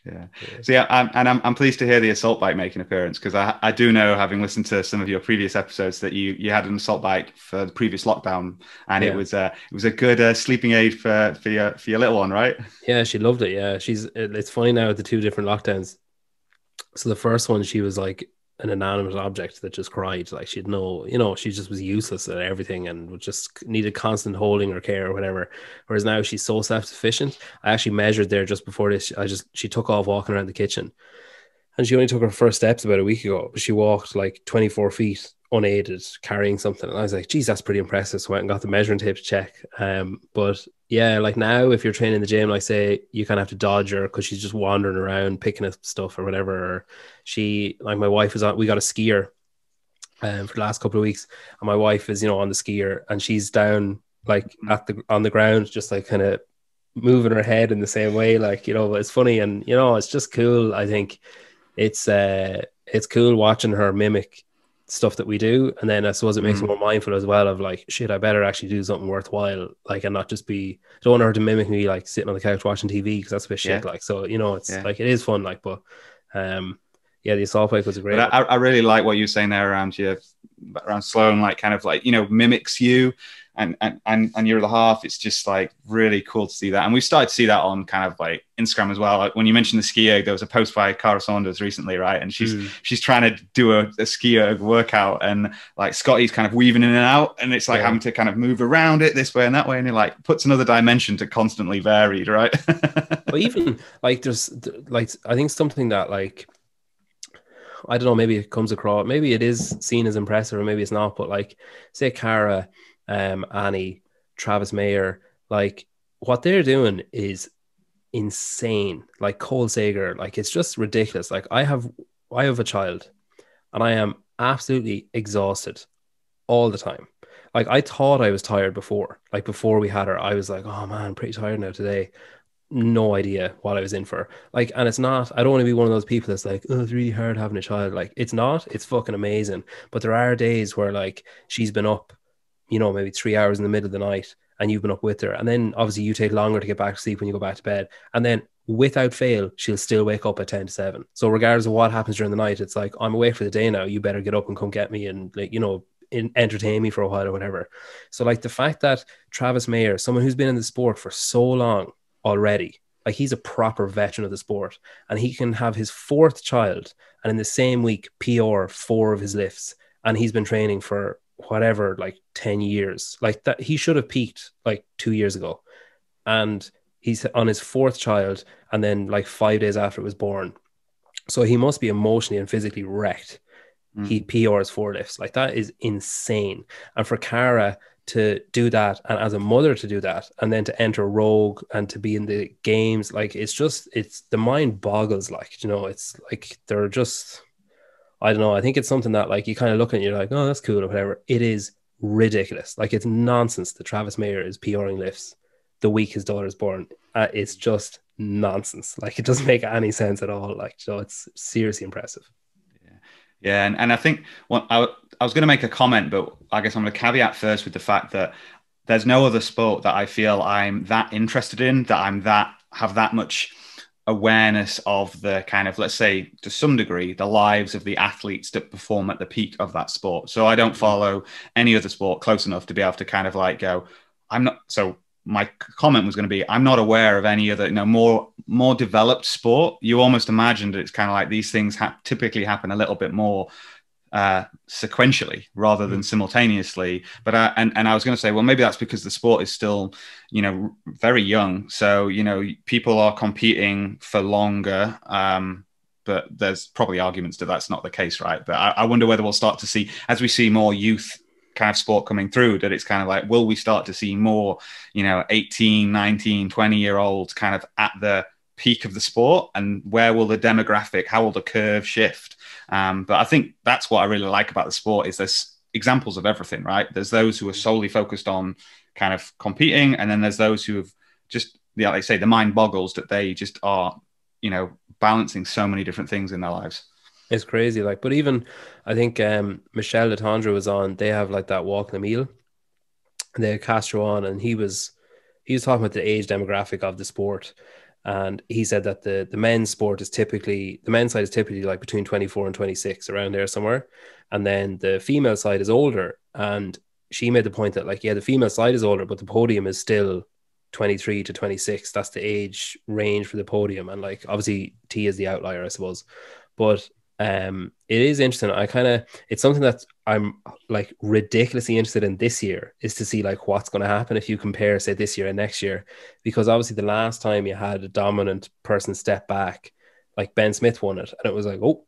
Yeah. Yeah. So yeah, I'm pleased to hear the assault bike make an appearance, because I do know, having listened to some of your previous episodes, that you had an assault bike for the previous lockdown, and Yeah. it was a good sleeping aid for your little one, right? Yeah, she loved it. Yeah, it's funny now with the two different lockdowns. So the first one, she was like an inanimate object that just cried. Like she'd no, she just was useless at everything and would just needed constant holding or care or whatever. Whereas now she's so self-sufficient. I actually measured there just before this. She took off walking around the kitchen, and she only took her first steps about a week ago, but she walked like 24 feet unaided, carrying something. And I was like, geez, that's pretty impressive. So I went and got the measuring tape to check. But yeah, like now, if you're training in the gym, like say you kind of have to dodge her because she's just wandering around picking up stuff or whatever. Or like my wife was on, we got a skier for the last couple of weeks, and my wife is, on the skier, and she's down like on the ground, just like kind of moving her head in the same way, like, but it's funny, and it's just cool. I think it's cool watching her mimic stuff that we do, and then I suppose it makes me Mm. more mindful as well of like, shit, I better actually do something worthwhile, like, and not just be, I don't want her to mimic me like sitting on the couch watching TV, because that's a bit shit, Yeah. like, so it's Yeah. like, it is fun, like, but yeah, the assault bike was a But great one. I really like what you were saying there around Sloan, like kind of like, mimics you, and you're the half. It's just like really cool to see that. And we've started to see that on kind of like Instagram as well. Like when you mentioned the ski erg, there was a post by Cara Saunders recently, right? And she's trying to do a ski erg workout, and like Scotty's kind of weaving in and out, and it's like Yeah. having to kind of move around it this way and that way, and it like puts another dimension to constantly varied, right? But even like there's like, I think something that like, I don't know, maybe it comes across, maybe it is seen as impressive or maybe it's not, but like say Cara, Annie, Travis Mayer, like what they're doing is insane. Like Cole Sager, like it's just ridiculous. Like I have a child, and I am absolutely exhausted all the time. Like I thought I was tired before. Like before we had her, I was like, oh man, I'm pretty tired now today. No idea what I was in for. Like, and it's not, I don't want to be one of those people that's like, oh, it's really hard having a child. Like, it's not, it's fucking amazing. But there are days where like she's been up, maybe 3 hours in the middle of the night, and you've been up with her. And then obviously you take longer to get back to sleep when you go back to bed. And then without fail, she'll still wake up at 10 to 7. So regardless of what happens during the night, it's like, I'm awake for the day now. You better get up and come get me and like, entertain me for a while or whatever. So like the fact that Travis Mayer, someone who's been in the sport for so long already, like he's a proper veteran of the sport, and he can have his fourth child and in the same week PR 4 of his lifts, and he's been training for whatever, like 10 years, like that. He should have peaked like 2 years ago, and he's on his fourth child, and then like 5 days after it was born. So he must be emotionally and physically wrecked. He Mm. PRs 4 lifts. Like that is insane. And for Cara to do that, and as a mother to do that, and then to enter Rogue and to be in the games, like it's the mind boggles. Like, it's like they're just, I don't know. I think it's something that like you kind of look at and you're like, oh, that's cool or whatever. It is ridiculous. Like it's nonsense that Travis Mayer is PRing lifts the week his daughter's born. It's just nonsense. Like it doesn't make any sense at all. Like, it's seriously impressive. Yeah, and I think I was going to make a comment, but I guess I'm going to caveat first with the fact that there's no other sport that I feel I'm that interested in, that I'm that have that much awareness of the kind of, let's say, to some degree, the lives of the athletes that perform at the peak of that sport. So I don't follow any other sport close enough to be able to kind of like go, I'm not. So my comment was going to be, I'm not aware of any other, more developed sport. You almost imagine that it's kind of like these things typically happen a little bit more sequentially rather than simultaneously. But and I was going to say, well, maybe that's because the sport is still, very young. So, people are competing for longer. But there's probably arguments that that's not the case, right? But I wonder whether we'll start to see, as we see more youth kind of sport coming through, that it's kind of like, will we start to see more, 18, 19, 20-year-olds kind of at the peak of the sport, and where will the demographic, how will the curve shift? But I think that's what I really like about the sport, is there's examples of everything, right? There's those who are solely focused on kind of competing, and then there's those who have just, like I say, the mind boggles that they just are, balancing so many different things in their lives. It's crazy. Like, but even I think Michelle Letendre was on, they have like that walk the meal, and they had Castro on, and he was talking about the age demographic of the sport. And he said that the men's sport is typically, the men's side is typically like between 24 and 26, around there somewhere. And then the female side is older. And she made the point that, like, yeah, the female side is older, but the podium is still 23 to 26. That's the age range for the podium. And like, obviously T is the outlier, I suppose. But it is interesting. It's something that I'm like ridiculously interested in this year, is to see like what's going to happen if you compare, say, this year and next year, because obviously the last time you had a dominant person step back, like Ben Smith won it, and it was like, oh,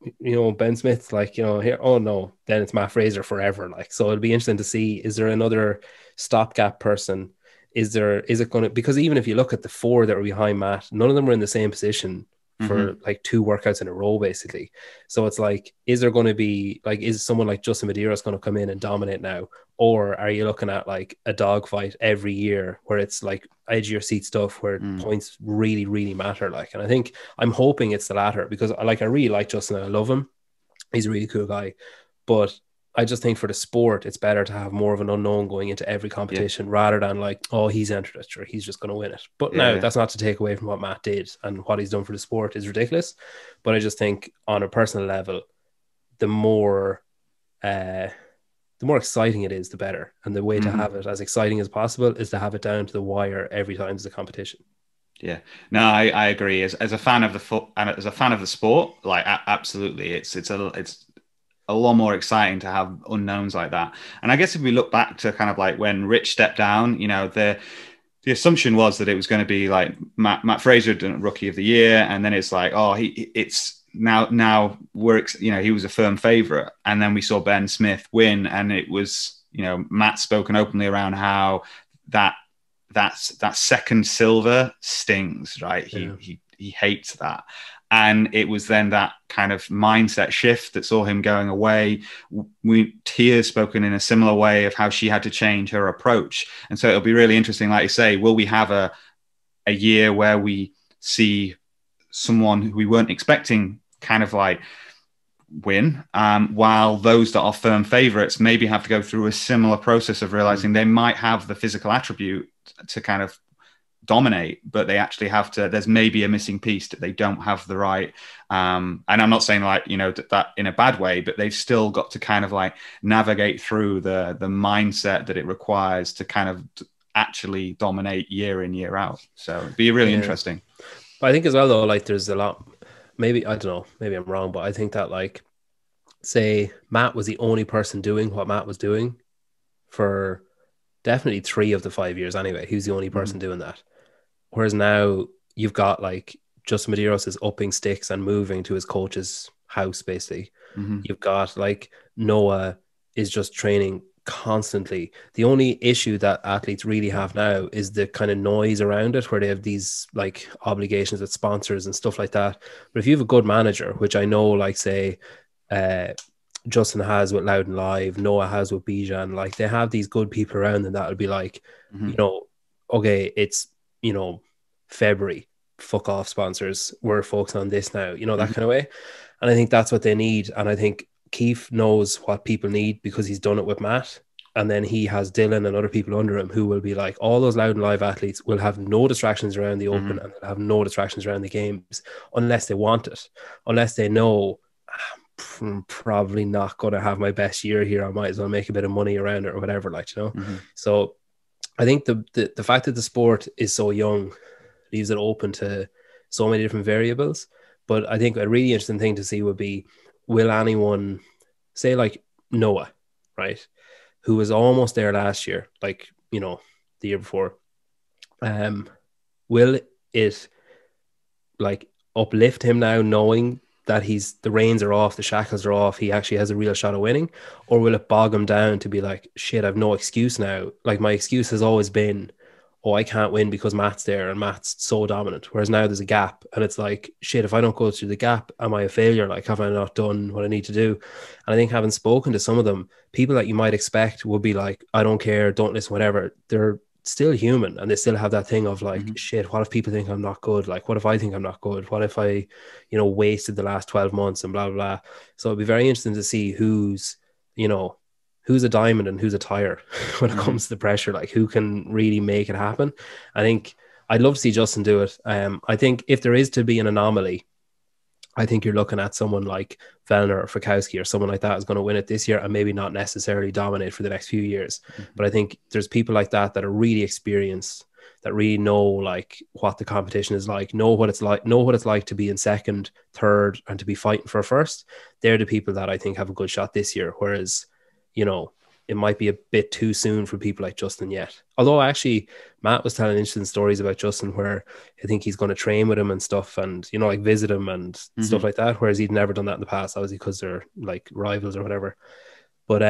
Ben Smith, like, here, oh no, then it's Matt Fraser forever. Like, so it'll be interesting to see, is there another stopgap person? Is it going to, because even if you look at the four that were behind Matt, none of them were in the same position for like 2 workouts in a row, basically. So it's like, is there going to be like, is someone like Justin Medeiros going to come in and dominate now? Or are you looking at like a dogfight every year where it's like edge of your seat stuff where points really, really matter? Like, and I think I'm hoping it's the latter, because I really like Justin. I love him. He's a really cool guy. But I just think for the sport, it's better to have more of an unknown going into every competition rather than like, oh, he's entered it, sure, he's just going to win it. But now that's not to take away from what Matt did, and what he's done for the sport is ridiculous. But I just think on a personal level, the more exciting it is, the better. And the way to have it as exciting as possible is to have it down to the wire every time there's a competition. Yeah, no, I agree. As a fan of the foot and as a fan of the sport, like absolutely, it's a lot more exciting to have unknowns like that. And I guess if we look back to kind of like when Rich stepped down, the assumption was that it was going to be like Matt Fraser done Rookie of the Year, and then it's like, oh, it's now works. He was a firm favorite, and then we saw Ben Smith win, and it was Matt spoken openly around how that second silver stings, right? He hates that. And it was then that kind of mindset shift that saw him going away. Tia's spoken in a similar way of how she had to change her approach. And so it'll be really interesting, like you say, will we have a year where we see someone who we weren't expecting kind of like win, while those that are firm favorites maybe have to go through a similar process of realizing they might have the physical attribute to kind of dominate, but they actually have to, there's maybe a missing piece that they don't have the right, and I'm not saying like that in a bad way, but they've still got to kind of like navigate through the mindset that it requires to kind of actually dominate year in, year out. So it'd be really interesting. But I think as well though, like there's a lot, maybe, I don't know, maybe I'm wrong, but I think that like, say Matt was the only person doing what Matt was doing for definitely 3 of the 5 years anyway. He was the only person doing that. Whereas now you've got like Justin Medeiros is upping sticks and moving to his coach's house, basically. You've got like Noah is just training constantly. The only issue that athletes really have now is the kind of noise around it, where they have these like obligations with sponsors and stuff like that. But if you have a good manager, which I know, like say Justin has with Loud and Live, Noah has with Bijan, like they have these good people around them that will be like, okay, it's February, fuck off sponsors, we're focused on this now, that kind of way. And I think that's what they need. And I think Keith knows what people need because he's done it with Matt. And then he has Dylan and other people under him who will be like, all those Loud and Live athletes will have no distractions around the open, and they'll have no distractions around the games unless they want it, unless they know I'm probably not going to have my best year here, I might as well make a bit of money around it or whatever, like, So I think the fact that the sport is so young leaves it open to so many different variables. But I think a really interesting thing to see would be, will anyone, say like Noah, right, who was almost there last year, like, the year before, will it like uplift him now knowing that the reins are off, the shackles are off, he actually has a real shot of winning? Or will it bog him down to be like, shit, I've no excuse now. Like my excuse has always been, oh, I can't win because Matt's there and Matt's so dominant. Whereas now there's a gap, and it's like, shit, if I don't go through the gap, am I a failure? Like, have I not done what I need to do? And I think having spoken to some of them, people that you might expect would be like, I don't care, don't listen, whatever. They're still human, and they still have that thing of like, shit, what if people think I'm not good? Like, what if I think I'm not good? What if I, wasted the last 12 months and blah, blah, blah. So it'd be very interesting to see who's a diamond and who's a tire when it comes to the pressure, like who can really make it happen. I think I'd love to see Justin do it. I think if there is to be an anomaly, I think you're looking at someone like Vellner or Fikowski or someone like that is going to win it this year and maybe not necessarily dominate for the next few years. Mm-hmm. But I think there's people like that that are really experienced, that really know like what the competition is like, know what it's like to be in second, third, and to be fighting for first. They're the people that I think have a good shot this year. Whereas, you know, it might be a bit too soon for people like Justin yet. Although actually Matt was telling interesting stories about Justin where I think he's going to train with him and stuff and, you know, like visit him and stuff like that. Whereas he'd never done that in the past, obviously because they're like rivals or whatever. But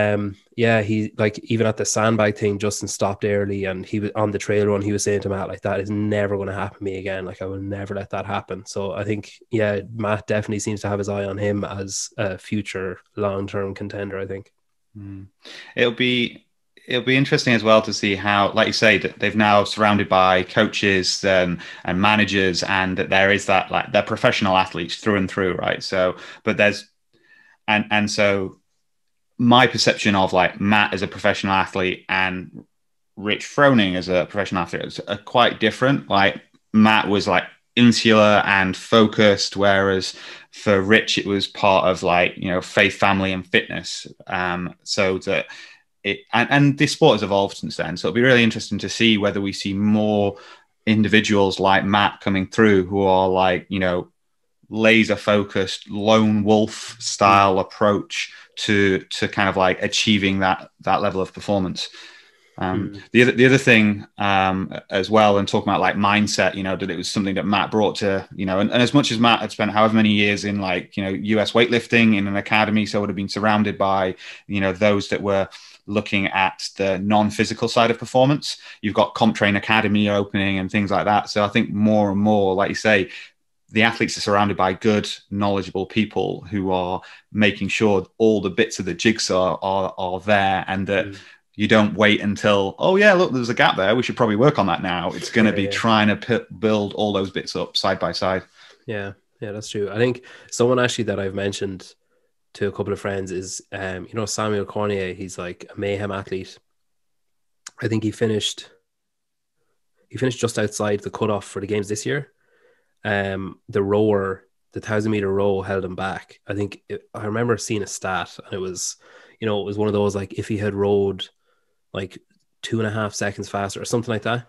yeah, he like even at the sandbag thing, Justin stopped early and he was on the trail run. He was saying to Matt, like, that is never going to happen to me again. Like, I will never let that happen. So I think, yeah, Matt definitely seems to have his eye on him as a future long-term contender, I think. It'll be interesting as well to see how, like you say, that they've now surrounded by coaches and managers, and that there is that, like, they're professional athletes through and through, right? So, but there's so my perception of like Matt as a professional athlete and Rich Froning as a professional athlete are quite different. Like Matt was like insular and focused, whereas for Rich it was part of like, you know, faith, family, and fitness. So that and this sport has evolved since then. So it'll be really interesting to see whether we see more individuals like Matt coming through who are like, you know, laser focused lone wolf style approach to kind of like achieving that level of performance. The other thing as well, and talking about like mindset, you know, that it was something that Matt brought to, you know, and as much as Matt had spent however many years in like, you know, US weightlifting in an academy, so would have been surrounded by, you know, those that were looking at the non-physical side of performance. You've got Comp Train Academy opening and things like that. So I think more and more, like you say, the athletes are surrounded by good, knowledgeable people who are making sure all the bits of the jigsaw are there, and that you don't wait until, oh yeah, look, there's a gap there, we should probably work on that now. It's going to be trying to build all those bits up side by side. Yeah, that's true. I think someone actually that I've mentioned to a couple of friends is, you know, Samuel Cornier. He's like a mayhem athlete. I think he finished just outside the cutoff for the games this year. The 1,000-meter row held him back. I remember seeing a stat, and it was, you know, it was one of those like if he had rowed like 2.5 seconds faster or something like that.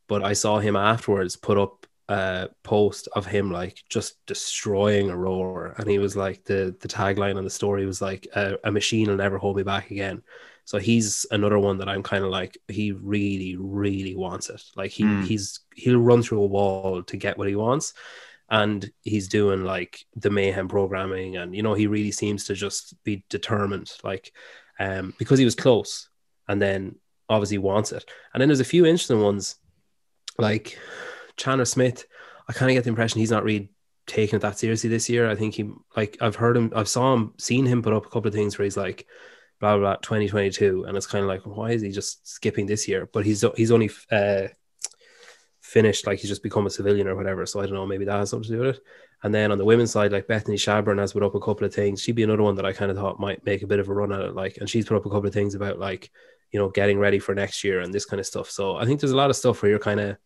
But I saw him afterwards put up a post of him like just destroying a rower, and he was like, the tagline on the story was like, a machine will never hold me back again. So he's another one that I'm kind of like, he really, really wants it. Like he'll run through a wall to get what he wants. And he's doing like the mayhem programming, and, you know, he really seems to just be determined, like, because he was close and then obviously wants it. And then there's a few interesting ones like Chandler Smith. I kind of get the impression he's not really taking it that seriously this year. I think seen him put up a couple of things where he's like, blah, blah, blah, 2022. And it's kind of like, why is he just skipping this year? But he's only finished, like he's just become a civilian or whatever. So I don't know, maybe that has something to do with it. And then on the women's side, like Bethany Shabburn has put up a couple of things. She'd be another one that I kind of thought might make a bit of a run at it. Like, and she's put up a couple of things about like, you know, getting ready for next year and this kind of stuff. So I think there's a lot of stuff where you're kind of,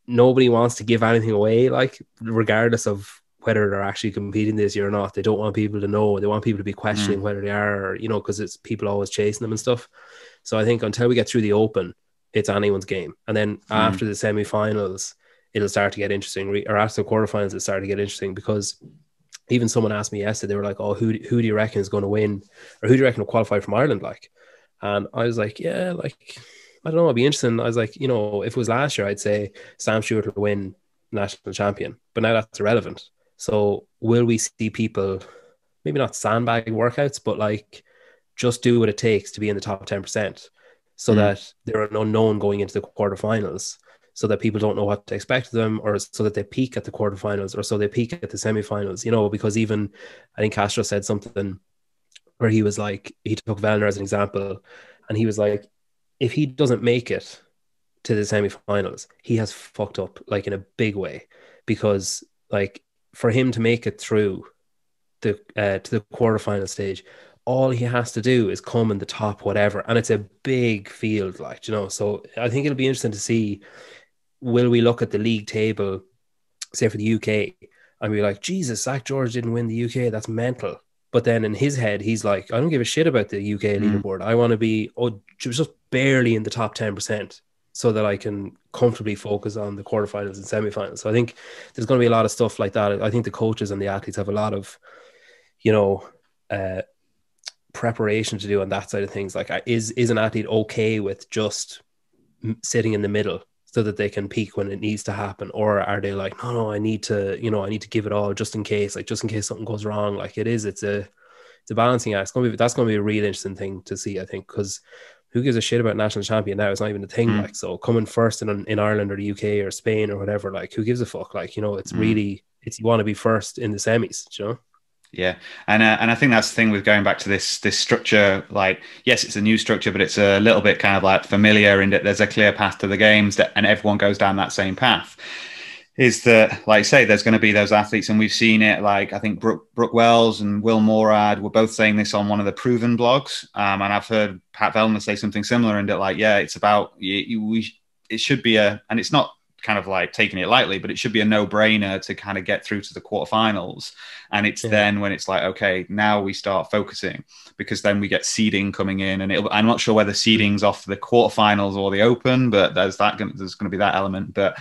nobody wants to give anything away, like regardless of whether they're actually competing this year or not. They don't want people to know. They want people to be questioning whether they are, or, you know, because it's people always chasing them and stuff. So I think until we get through the Open, it's anyone's game. And then after the semi-finals, it'll start to get interesting. Or after the quarterfinals, it'll start to get interesting, because even someone asked me yesterday, they were like, oh, who do you reckon is going to win? Or who do you reckon will qualify from Ireland? Like, and I was like, yeah, like, I don't know, it'd be interesting. I was like, you know, if it was last year, I'd say Sam Stewart will win national champion, but now that's irrelevant. So will we see people, maybe not sandbag workouts, but like just do what it takes to be in the top 10%, so that they're an unknown going into the quarterfinals, so that people don't know what to expect of them, or so that they peak at the quarterfinals, or so they peak at the semifinals, you know, because even I think Castro said something where he was like, he took Vellner as an example, and he was like, if he doesn't make it to the semifinals, he has fucked up like in a big way, because like for him to make it through the to the quarterfinal stage, all he has to do is come in the top whatever, and it's a big field, like, you know. So I think it'll be interesting to see will we look at the league table, say for the UK, and be like, Jesus, Zach George didn't win the UK. That's mental. But then in his head, he's like, I don't give a shit about the UK leaderboard. I want to be just barely in the top 10% so that I can comfortably focus on the quarterfinals and semifinals. So I think there's going to be a lot of stuff like that. I think the coaches and the athletes have a lot of, preparation to do on that side of things. Like, is an athlete okay with just sitting in the middle so that they can peak when it needs to happen? Or are they like, no, I need to give it all just in case something goes wrong. Like it's a balancing act. That's going to be a real interesting thing to see, I think, because who gives a shit about national champion now? It's not even a thing. Like, so coming first in Ireland or the UK or Spain or whatever, like, who gives a fuck? Like, it's really, you want to be first in the semis, Yeah, and I think that's the thing with going back to this structure. Like, yes, it's a new structure, but it's a little bit kind of like familiar in that there's a clear path to the games, and everyone goes down that same path. Is that, like I say, there's going to be those athletes, and we've seen it. Like, I think Brooke Wells and Will Morad were both saying this on one of the Proven blogs, and I've heard Pat Vellner say something similar. And that, like, yeah, it's about it should be and it's not kind of like taking it lightly, but it should be a no-brainer to kind of get through to the quarterfinals. And it's then when it's like, okay, now we start focusing, because then we get seeding coming in, and I'm not sure whether seeding's off the quarterfinals or the Open, but there's going to be that element. But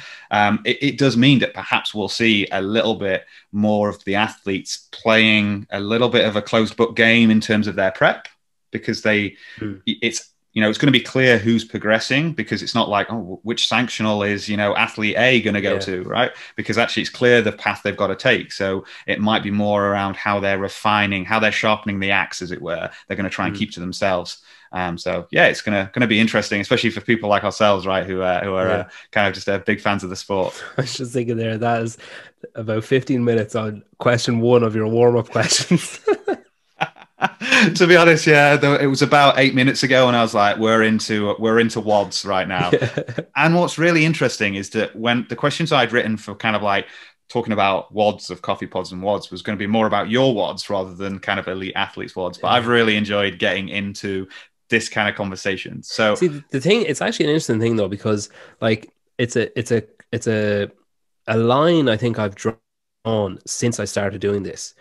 it does mean that perhaps we'll see a little bit more of the athletes playing a little bit of a closed book game in terms of their prep, because it's going to be clear who's progressing, because it's not like, oh, which sanctional is, athlete A going to go to, right? Because actually it's clear the path they've got to take. So it might be more around how they're refining, how they're sharpening the axe, as it were. They're going to try and keep to themselves. So yeah, it's going to be interesting, especially for people like ourselves, right? Who are kind of just big fans of the sport. I was just thinking there, that is about 15 minutes on question one of your warm-up questions. To be honest, yeah, it was about 8 minutes ago, and I was like, we're into Wods right now. And what's really interesting is that when the questions I'd written for kind of like talking about Wods of Coffee Pods and Wods was going to be more about your Wods rather than kind of elite athletes Wods. But I've really enjoyed getting into this kind of conversation. So see, the thing, it's actually an interesting thing though, because like it's a line I think I've drawn since I started doing this.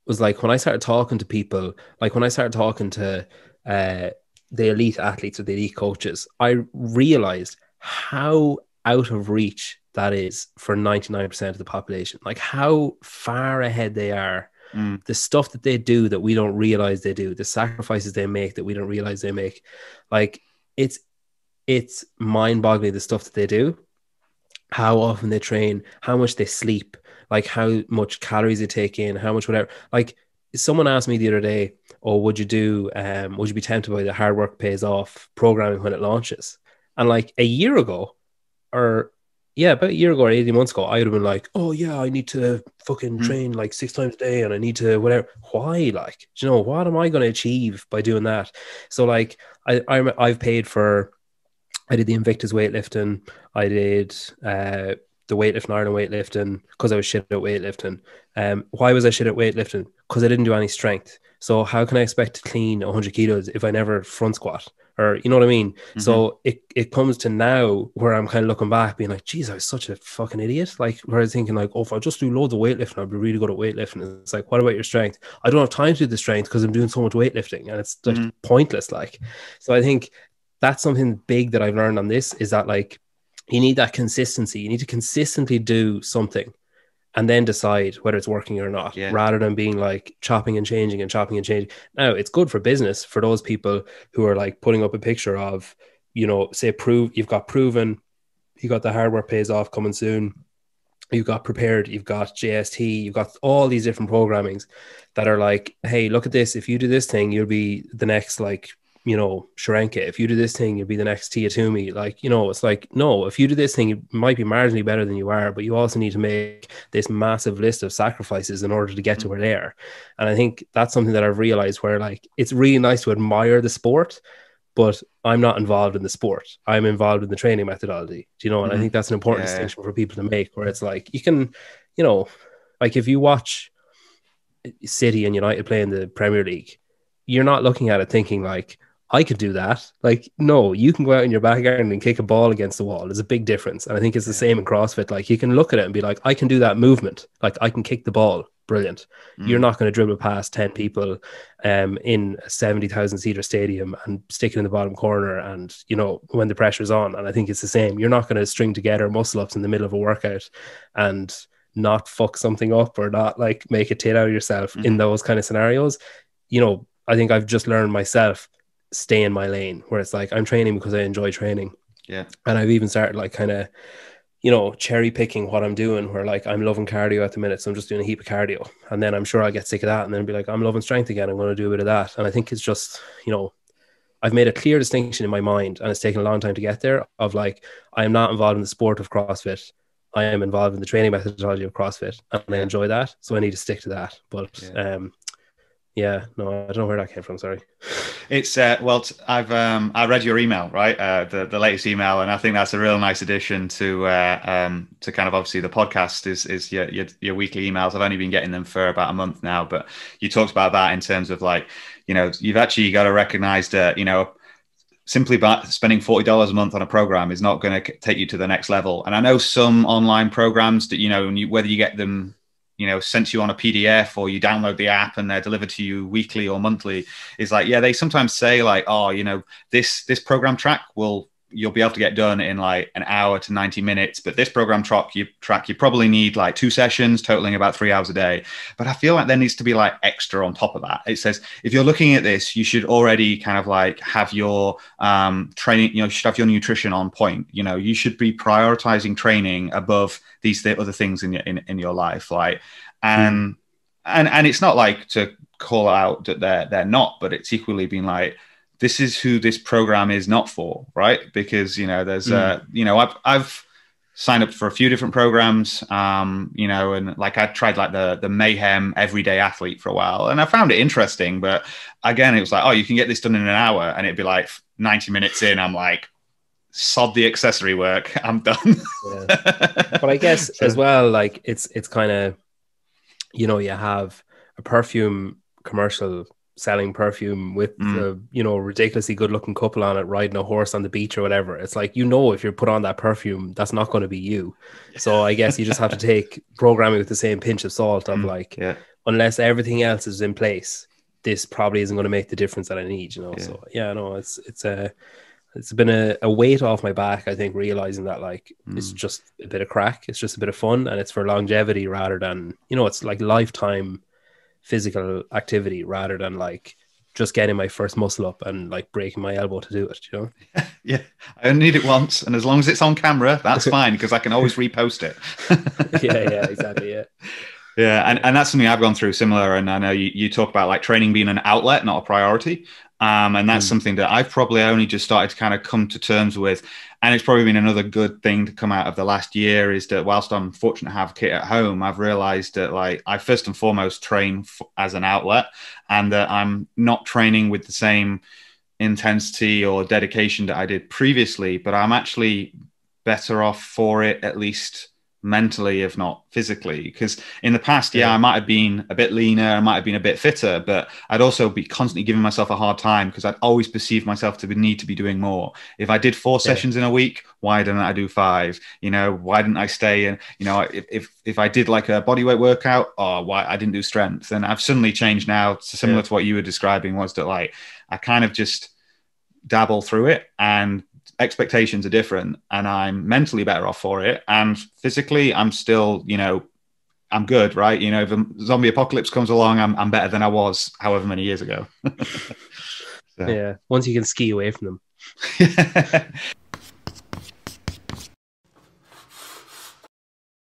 Was like when I started talking to people, like when I started talking to the elite athletes or the elite coaches, I realized how out of reach that is for 99% of the population. Like how far ahead they are, the stuff that they do that we don't realize they do, the sacrifices they make that we don't realize they make. Like it's mind-boggling, the stuff that they do, how often they train, how much they sleep, like how much calories they take in, how much whatever. Like someone asked me the other day, oh, would you be tempted by the hard work pays off programming when it launches? And like a year ago, or about a year ago or 18 months ago, I would have been like, oh yeah, I need to fucking train like 6 times a day and I need to whatever. Why? Like, what am I going to achieve by doing that? So like I've paid for, I did the Invictus weightlifting, I did the weightlifting, Ireland weightlifting, because I was shit at weightlifting. Why was I shit at weightlifting? Because I didn't do any strength. So how can I expect to clean 100 kilos if I never front squat? Or, you know what I mean? So it comes to now where I'm kind of looking back being like, geez, I was such a fucking idiot. Like, where I was thinking like, oh, if I just do loads of weightlifting, I'll be really good at weightlifting. It's like, what about your strength? I don't have time to do the strength because I'm doing so much weightlifting, and it's like pointless. Like, so I think that's something big that I've learned on this, is that like, you need that consistency. You need to consistently do something and then decide whether it's working or not, rather than being like chopping and changing and chopping and changing. Now, it's good for business for those people who are like putting up a picture of, say, you've got Proven, you got the hard work pays off coming soon, you've got Prepared, you've got JST, you've got all these different programmings that are like, hey, look at this. If you do this thing, you'll be the next, like, Sharenka. If you do this thing, you'll be the next Tia Toomey. Like, it's like, no, if you do this thing, you might be marginally better than you are, but you also need to make this massive list of sacrifices in order to get to where they are. And I think that's something that I've realized, where like, it's really nice to admire the sport, but I'm not involved in the sport. I'm involved in the training methodology, and I think that's an important distinction for people to make, where it's like, you can, like if you watch City and United play in the Premier League, you're not looking at it thinking like, I could do that. Like, no, you can go out in your back garden and kick a ball against the wall. There's a big difference. And I think it's the same in CrossFit. Like, you can look at it and be like, I can do that movement. Like, I can kick the ball. Brilliant. You're not going to dribble past 10 people in a 70,000 seater stadium and stick it in the bottom corner. And, you know, when the pressure's on. And I think it's the same. You're not going to string together muscle ups in the middle of a workout and not fuck something up or not like make a tit out of yourself in those kind of scenarios. You know, I think I've just learned myself, stay in my lane, where it's like I'm training because I enjoy training. Yeah. And I've even started like kind of, you know, cherry picking what I'm doing, where like I'm loving cardio at the minute, so I'm just doing a heap of cardio, and then I'm sure I'll get sick of that and then be like, I'm loving strength again, I'm going to do a bit of that. And I think it's just, you know, I've made a clear distinction in my mind, and it's taken a long time to get there, of like, I am not involved in the sport of CrossFit, I am involved in the training methodology of CrossFit, and I enjoy that, so I need to stick to that. But yeah, no, I don't know where that came from. Sorry. It's well, I read your email, right? The latest email, and I think that's a real nice addition to kind of obviously the podcast is your weekly emails. I've only been getting them for about a month now, but you talked about that in terms of like, you know, you've actually got to recognize that, you know, simply by spending $40 a month on a program is not going to take you to the next level. And I know some online programs that, you know, whether you get them, you know, sent to you on a PDF or you download the app and they're delivered to you weekly or monthly, is like, yeah, they sometimes say like, oh, you know, this program track you'll be able to get done in like an hour to 90 minutes. But this program track, you probably need like 2 sessions totaling about 3 hours a day. But I feel like there needs to be like extra on top of that. It says, if you're looking at this, you should already kind of like have your training, you know, you should have your nutrition on point. You know, you should be prioritizing training above these other things in your life. Like, and it's not like to call out that they're not, but it's equally been like, this is who this program is not for, right? Because, you know, there's, you know, I've signed up for a few different programs, you know, and like I tried like the Mayhem Everyday Athlete for a while, and I found it interesting. But again, it was like, oh, you can get this done in an hour, and it'd be like 90 minutes in, I'm like, sod the accessory work, I'm done. Yeah. But I guess as well, like it's kind of, you know, you have a perfume commercial selling perfume with the, you know, ridiculously good looking couple on it riding a horse on the beach or whatever. It's like, you know, if you're put on that perfume, that's not going to be you. So I guess you just have to take programming with the same pinch of salt of like, unless everything else is in place, this probably isn't going to make the difference that I need, you know. So yeah, no, it's been a weight off my back, I think, realizing that like it's just a bit of crack, it's just a bit of fun, and it's for longevity rather than, you know, it's like lifetime physical activity rather than like just getting my first muscle up and like breaking my elbow to do it, you know. Yeah, I only need it once, and as long as it's on camera, that's fine, because I can always repost it. yeah, exactly. Yeah, and that's something I've gone through similar. And I know you talk about like training being an outlet, not a priority. And that's something that I've probably only just started to kind of come to terms with. And it's probably been another good thing to come out of the last year, is that whilst I'm fortunate to have kit at home, I've realized that like I first and foremost train as an outlet, and that I'm not training with the same intensity or dedication that I did previously, but I'm actually better off for it, at least mentally, if not physically. Because in the past, I might have been a bit leaner, I might have been a bit fitter, but I'd also be constantly giving myself a hard time because I'd always perceive myself to need to be doing more. If I did 4 sessions in a week, why didn't I do 5? You know, why didn't I stay in? You know, if I did like a bodyweight workout, why I didn't do strength? And I've suddenly changed now, similar to what you were describing, was that like I kind of just dabble through it, and expectations are different, and I'm mentally better off for it, and physically I'm still, you know, I'm good, right? You know, if a zombie apocalypse comes along, I'm better than I was however many years ago. Yeah, once you can ski away from them.